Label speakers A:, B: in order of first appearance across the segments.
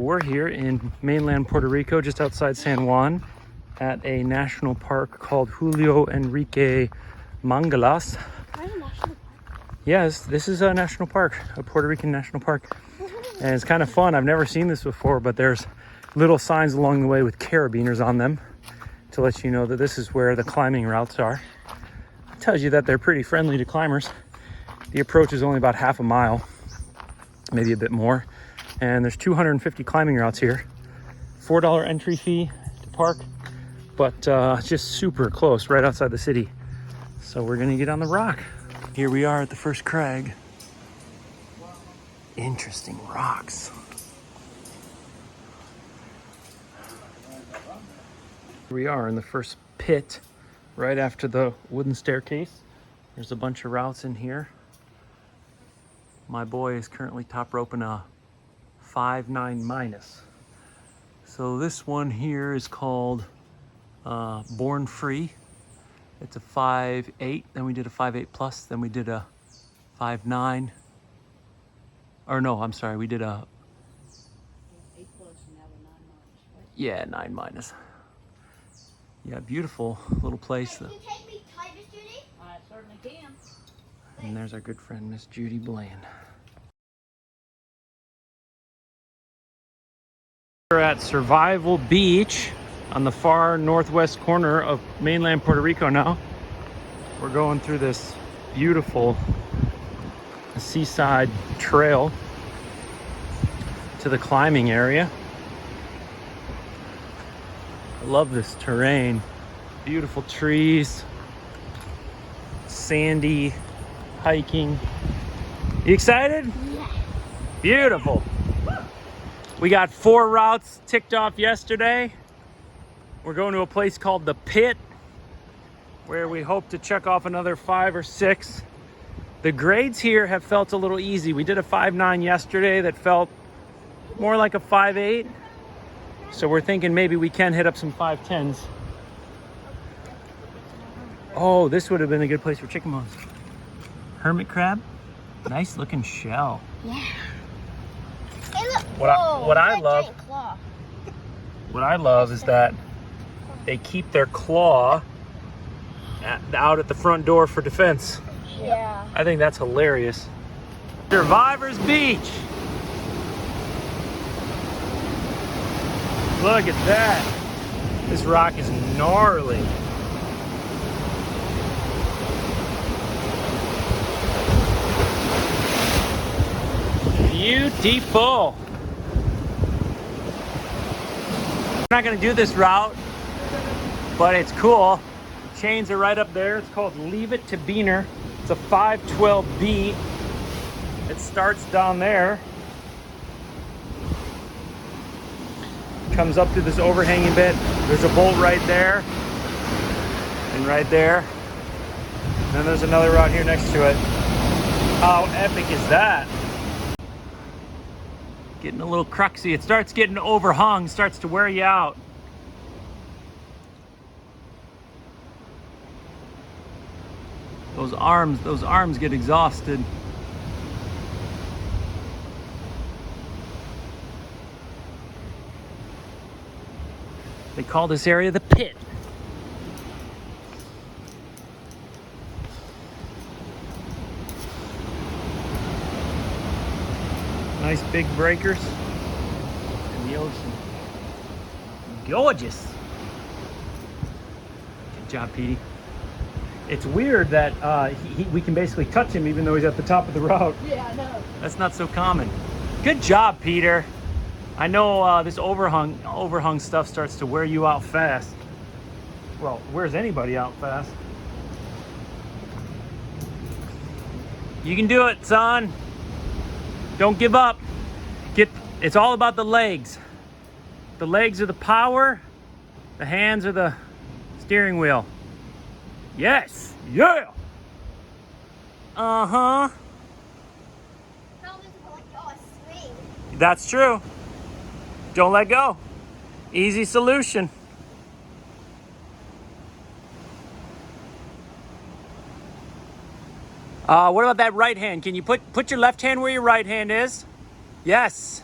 A: We're here in mainland Puerto Rico, just outside San Juan, at a national park called Julio Enrique Mangalas. Yes, this is a national park, a Puerto Rican national park. And it's kind of fun. I've never seen this before, but there's little signs along the way with carabiners on them to let you know that this is where the climbing routes are. It tells you that they're pretty friendly to climbers. The approach is only about half a mile, maybe a bit more. And there's 250 climbing routes here. $4 entry fee to park, but it's just super close, right outside the city. So we're gonna get on the rock. Here we are at the first crag. Interesting rocks. Here we are in the first pit, right after the wooden staircase. There's a bunch of routes in here. My boy is currently top roping a 5.9 minus. So this one here is called Born Free. It's a 5.8, then we did a 5.8 plus, then we did a 5.9. Or no, I'm sorry, we did a
B: 8 plus and now we're 9 minus, right?
A: yeah, 9 minus. Yeah, beautiful little place.
C: Can you take me tight, Miss Judy?
B: I certainly can.
A: And there's our good friend, Miss Judy Bland. We're at Survival Beach on the far northwest corner of mainland Puerto Rico now. We're going through this beautiful seaside trail to the climbing area. I love this terrain. Beautiful trees, sandy, hiking. You excited?
C: Yeah.
A: Beautiful. We got 4 routes ticked off yesterday. We're going to a place called the Pit, where we hope to check off another 5 or 6. The grades here have felt a little easy. We did a 5.9 yesterday that felt more like a 5.8. So we're thinking maybe we can hit up some 5.10s. Oh, this would have been a good place for chicken bones. Hermit crab, nice looking shell.
C: Yeah. Hey, look.
A: What I love
C: giant claw.
A: What I love is that they keep their claw out at the front door for defense.
C: Yeah.
A: I think that's hilarious. Survivors Beach. Look at that. This rock is gnarly. Beautiful. I'm not gonna do this route, but it's cool. Chains are right up there. It's called Leave It to Beaner. It's a 512B. It starts down there. Comes up through this overhanging bit. There's a bolt right there and right there. And then there's another route here next to it. How epic is that? Getting a little cruxy. It starts getting overhung, starts to wear you out. Those arms get exhausted. They call this area the Pit. Nice big breakers in the ocean. Gorgeous. Good job, Petey. It's weird that we can basically touch him even though he's at the top of the route.
B: Yeah, I know.
A: That's not so common. Good job, Peter. I know this overhung stuff starts to wear you out fast. Well, wears anybody out fast. You can do it, son. Don't give up. It's all about the legs. The legs are the power. The hands are the steering wheel. Yes. Yeah. Uh-huh. That's true. Don't let go. Easy solution. What about that right hand? Can you put your left hand where your right hand is? Yes.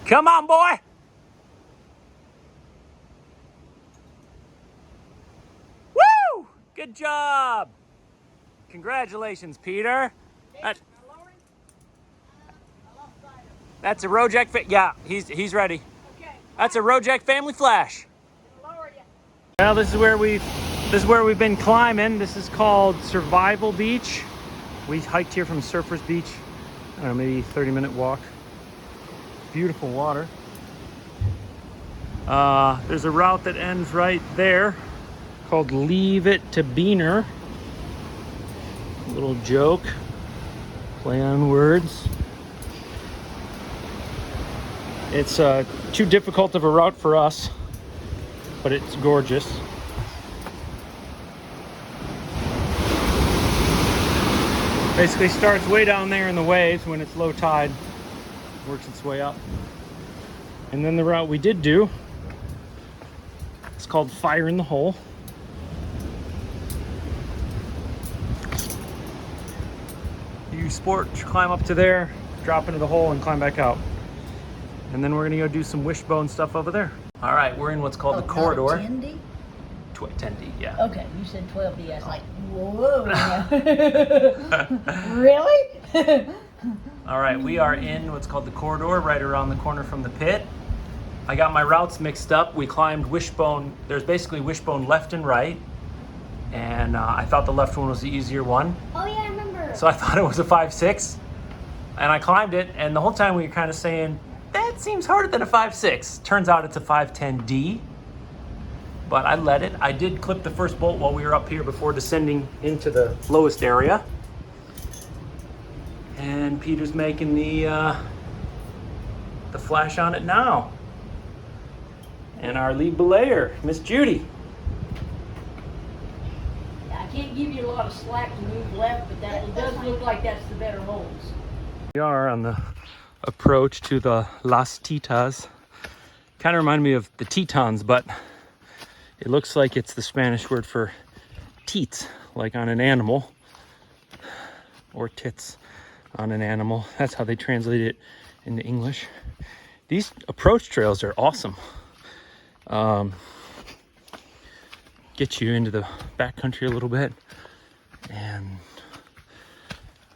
A: Come on, boy. Woo! Good job. Congratulations, Peter. That's a Rojak. Yeah, he's ready. That's a Rojak family flash. Well, this is where we've been climbing. This is called Survival Beach. We hiked here from Surfers Beach. I don't know, maybe 30-minute walk. Beautiful water. There's a route that ends right there called Leave It to Beaner. Little joke, play on words. It's too difficult of a route for us, but it's gorgeous. Basically starts way down there in the waves when it's low tide, works its way up. And then the route we did do, it's called Fire in the Hole. You climb up to there, drop into the hole and climb back out. And then we're gonna go do some wishbone stuff over there. All right, we're in what's called the corridor.
B: 10D?
A: 10D, yeah.
B: Okay, you said 12D. I was like, whoa. Really?
A: All right, we are in what's called the corridor, right around the corner from the pit. I got my routes mixed up. We climbed wishbone. There's basically wishbone left and right. And I thought the left one was the easier one.
C: Oh yeah, I remember.
A: So I thought it was a 5.6. And I climbed it, and the whole time we were kind of saying, that seems harder than a 5.6. Turns out it's a 5.10D. But I let it. I did clip the first bolt while we were up here before descending into the lowest area. And Peter's making the flash on it now. And our lead belayer, Miss Judy.
B: I can't give you a lot of slack to move left, but it does look like that's the better holes.
A: We are on the approach to the Las Titas. Kind of remind me of the Tetons, but it looks like it's the Spanish word for teats, like on an animal, or tits on an animal. That's how they translate it into English. These approach trails are awesome. Get you into the backcountry a little bit, and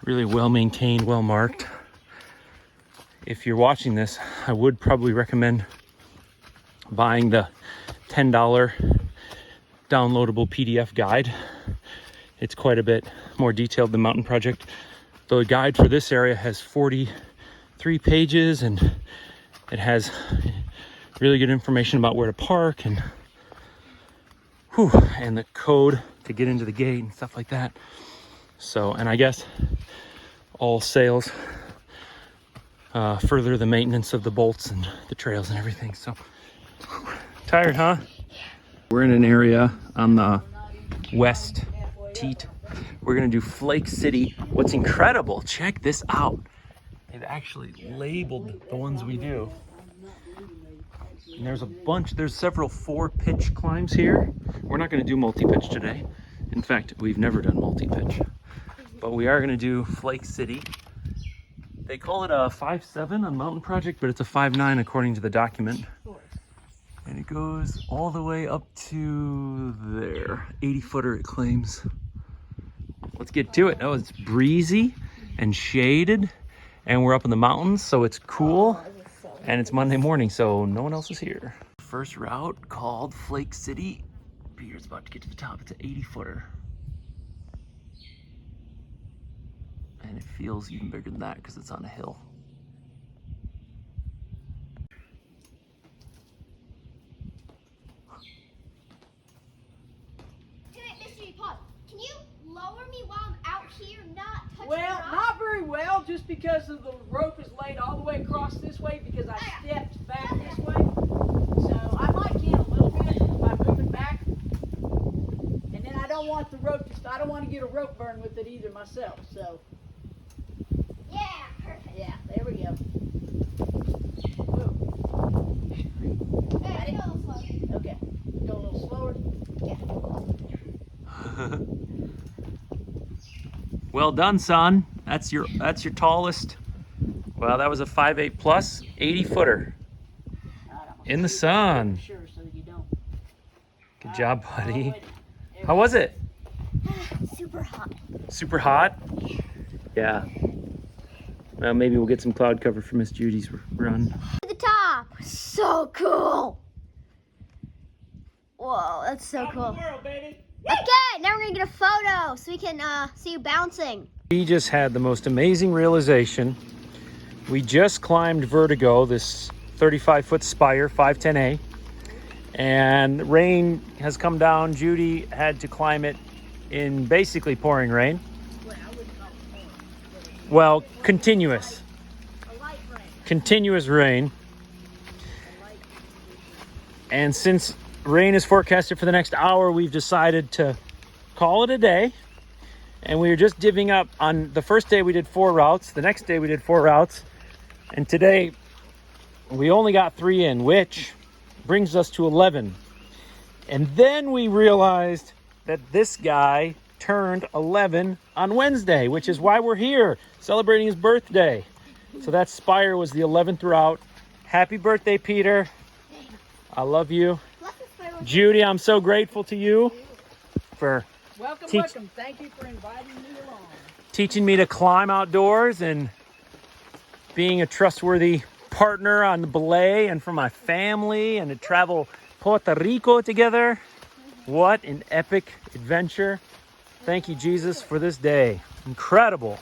A: really well maintained, well marked. If you're watching this, I would probably recommend buying the $10 downloadable PDF guide. It's quite a bit more detailed than Mountain Project. The guide for this area has 43 pages, and it has really good information about where to park and the code to get into the gate and stuff like that. So, and I guess all sales further the maintenance of the bolts and the trails and everything. So, tired, huh? We're in an area on the west teat. We're gonna do Flake City. What's incredible, check this out. They've actually labeled the ones we do. And there's several 4-pitch climbs here. We're not gonna do multi-pitch today. In fact, we've never done multi-pitch. But we are gonna do Flake City. They call it a 5.7 on Mountain Project, but it's a 5.9 according to the document. And it goes all the way up to there. 80-footer it claims. Let's get to it. Oh, it's breezy and shaded, and we're up in the mountains, so it's cool. And it's Monday morning, so no one else is here. First route called Flake City. Peter's about to get to the top. It's an 80-footer. And it feels even bigger than that because it's on a hill.
C: Can you lower me while I'm out here, not touching
D: Well,
C: the rock?
D: not very well, just because of the rope is laid all the way across this way because I stepped back this way. So I might can a little bit by moving back. And then I don't want the rope I don't want to get a rope burn with it either myself. So
C: Yeah, perfect.
D: yeah, there we go.
C: Hey, go a little slow.
D: Okay, go a little slower.
A: Well done, son. That's your tallest. Well, that was a 5.8 plus 80-footer. In the sun.
D: Sure, so you don't.
A: Good job, buddy.
D: Wait.
A: How was it?
C: Super hot.
A: Super hot? Yeah. Well, maybe we'll get some cloud cover for Miss Judy's run.
C: To the top. So cool. Whoa, that's so cool. Okay, now we're gonna get a photo so we can see you bouncing.
A: We just had the most amazing realization. We just climbed Vertigo, this 35-foot spire, 510A, and rain has come down. Judy had to climb it in basically pouring rain. Well, continuous. Continuous rain. And since rain is forecasted for the next hour, we've decided to call it a day. And we were just divvying up. On the first day we did 4 routes. The next day we did 4 routes. And today we only got 3 in, which brings us to 11. And then we realized that this guy turned 11 on Wednesday, which is why we're here celebrating his birthday. So that spire was the 11th route. Happy birthday, Peter. I love you. Judy, I'm so grateful to you for
D: Welcome. Thank you for inviting me along.
A: teaching me to climb outdoors and being a trustworthy partner on the belay, and for my family, and to travel Puerto Rico together. What an epic adventure. Thank you, Jesus, for this day. Incredible.